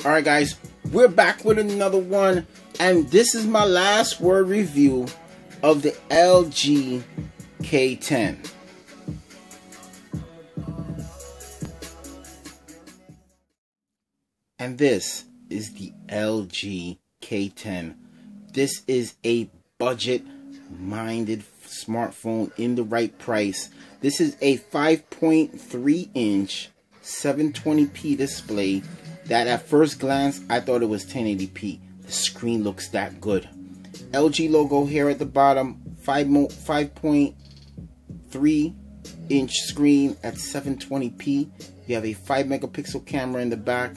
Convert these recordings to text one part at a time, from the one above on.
Alright guys, we're back with another one, and this is my last word review of the LG K10. And this is the LG K10. This is a budget-minded smartphone in the right price. This is a 5.3-inch 720p display that at first glance I thought it was 1080p. The screen looks that good. LG logo here at the bottom. 5.3-inch screen at 720p. You have a 5 megapixel camera in the back,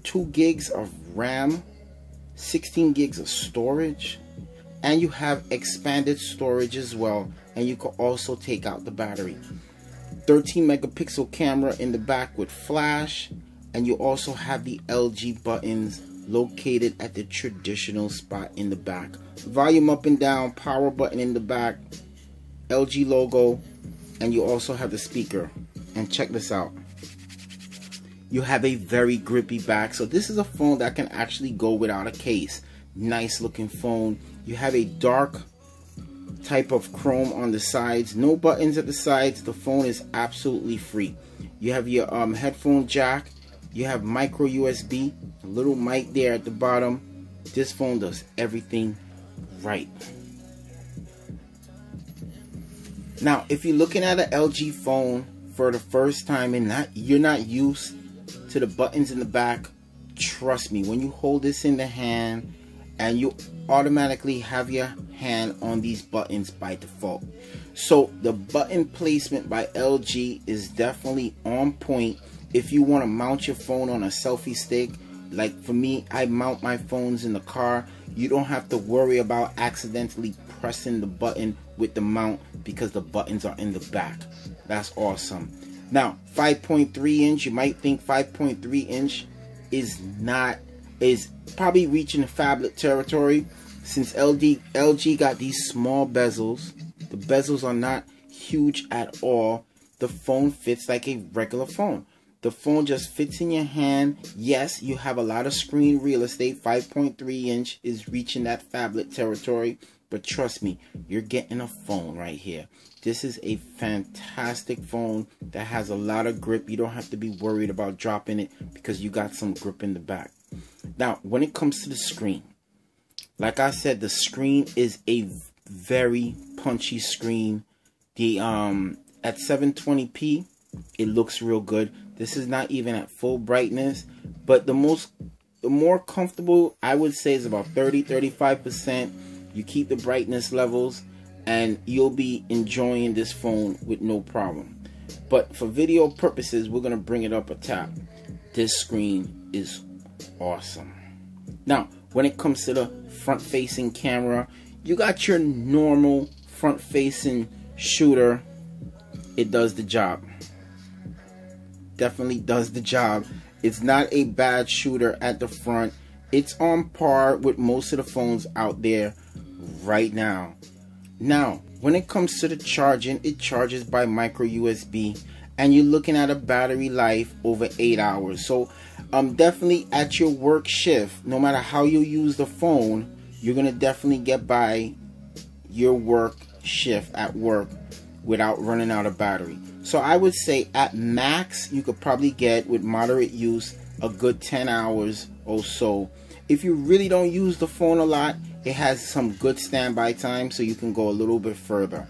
2 gigs of RAM, 16 gigs of storage, and you have expanded storage as well, and you can also take out the battery. 13 megapixel camera in the back with flash, and you also have the LG buttons located at the traditional spot in the back. Volume up and down, power button in the back, LG logo, and you also have the speaker. And check this out. You have a very grippy back, so this is a phone that can actually go without a case. Nice looking phone. You have a dark type of chrome on the sides, no buttons at the sides. The phone is absolutely free. You have your headphone jack. You have micro USB, a little mic there at the bottom. This phone does everything right. Now, if you're looking at an LG phone for the first time and you're not used to the buttons in the back, trust me, when you hold this in the hand and you automatically have your hand on these buttons by default. So the button placement by LG is definitely on point. If you want to mount your phone on a selfie stick, like for me, I mount my phones in the car, you don't have to worry about accidentally pressing the button with the mount because the buttons are in the back. That's awesome. Now, 5.3 inch, you might think 5.3 inch is probably reaching phablet territory, since LG got these small bezels. The bezels are not huge at all. The phone fits like a regular phone. The phone just fits in your hand. Yes, you have a lot of screen real estate. 5.3 inch is reaching that phablet territory. But trust me, you're getting a phone right here. This is a fantastic phone that has a lot of grip. You don't have to be worried about dropping it because you got some grip in the back. Now, when it comes to the screen, like I said, the screen is a very punchy screen. The at 720p, it looks real good. This is not even at full brightness, but the more comfortable I would say is about 30-35%. You keep the brightness levels and you'll be enjoying this phone with no problem. But for video purposes, we're gonna bring it up a tap. This screen is awesome. Now, when it comes to the front-facing camera, you got your normal front-facing shooter. It does the job. Definitely does the job. It's not a bad shooter at the front. It's on par with most of the phones out there right now. Now, when it comes to the charging, it charges by micro USB, and you're looking at a battery life over 8 hours. So definitely at your work shift, no matter how you use the phone, you're gonna definitely get by your work shift at work without running out of battery. So I would say at max, you could probably get, with moderate use, a good 10 hours or so. If you really don't use the phone a lot, it has some good standby time, so you can go a little bit further.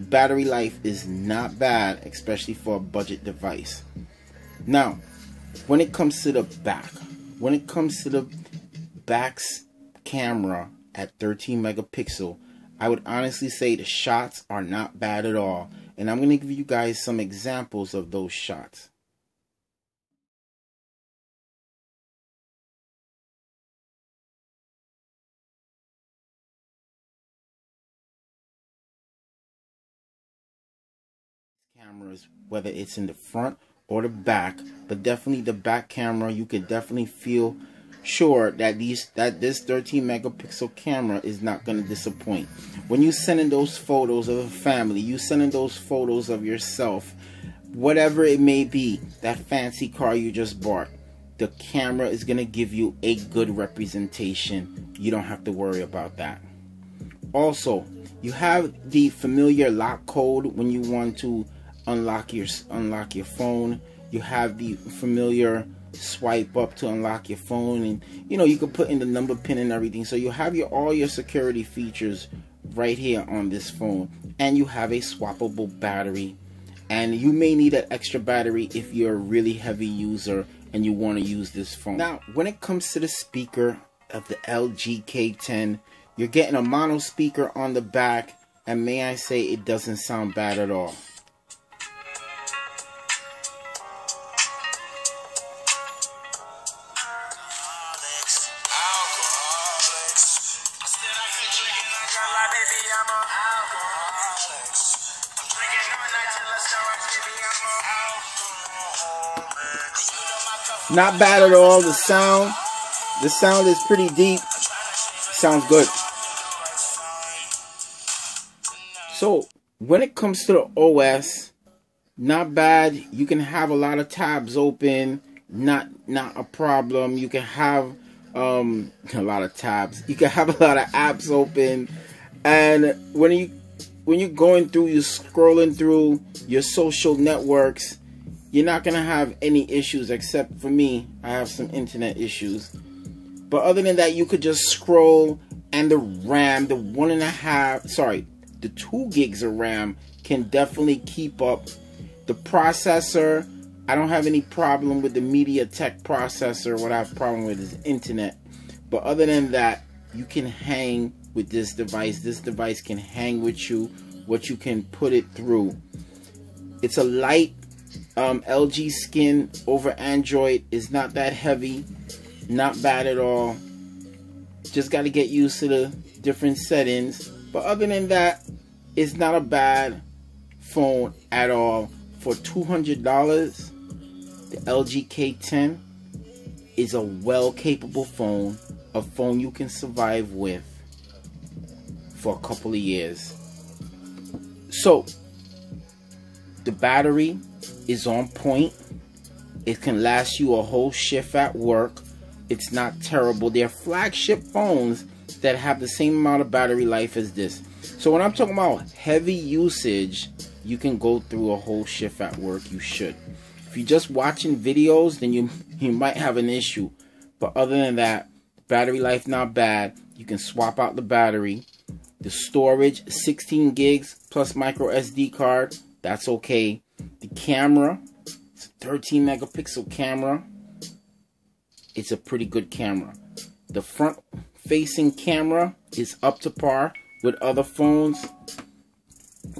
Battery life is not bad, especially for a budget device. Now, when it comes to the back's camera at 13 megapixel, I would honestly say the shots are not bad at all. And I'm going to give you guys some examples of those shots. Cameras, whether it's in the front or the back, but definitely the back camera, you can definitely feel sure that this 13 megapixel camera is not going to disappoint. When you sending those photos of a family, you sending those photos of yourself, whatever it may be, that fancy car you just bought, the camera is going to give you a good representation. You don't have to worry about that. Also, you have the familiar lock code when you want to unlock your phone. You have the familiar swipe up to unlock your phone, and you know, you can put in the number pin and everything. So you have all your security features right here on this phone, and you have a swappable battery. And you may need an extra battery if you're a really heavy user and you want to use this phone. Now, when it comes to the speaker of the LG K10, you're getting a mono speaker on the back, and may I say, it doesn't sound bad at all. Not bad at all. The sound is pretty deep. Sounds good. So when it comes to the OS, not bad. You can have a lot of tabs open. Not a problem. You can have a lot of tabs. You can have a lot of apps open, and when you're going through, you're scrolling through your social networks, you're not gonna have any issues. Except for me, I have some internet issues. But other than that, you could just scroll, and the RAM, the 2 gigs of RAM can definitely keep up. The processor, I don't have any problem with the MediaTek processor. What I have a problem with is internet. But other than that, you can hang with this device. This device can hang with you. What you can put it through. It's a light LG skin over Android. Is not that heavy. Not bad at all. Just got to get used to the different settings. But other than that, it's not a bad phone at all. For $200, the LG K10 is a well capable phone. A phone you can survive with for a couple of years. So the battery is on point. It can last you a whole shift at work. It's not terrible. They're flagship phones that have the same amount of battery life as this. So when I'm talking about heavy usage, you can go through a whole shift at work. You should. If you're just watching videos, then you might have an issue. But other than that, battery life not bad. You can swap out the battery. The storage, 16 gigs plus microSD card. That's okay. The camera, it's a 13 megapixel camera. It's a pretty good camera. The front facing camera is up to par with other phones.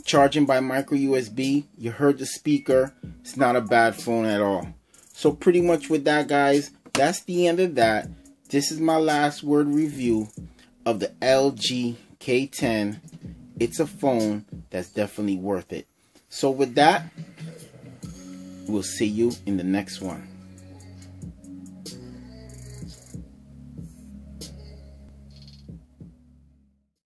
Charging by micro USB. You heard the speaker. It's not a bad phone at all. So pretty much with that, guys, that's the end of that. This is my last word review of the LG K10. It's a phone that's definitely worth it. So with that, we'll see you in the next one.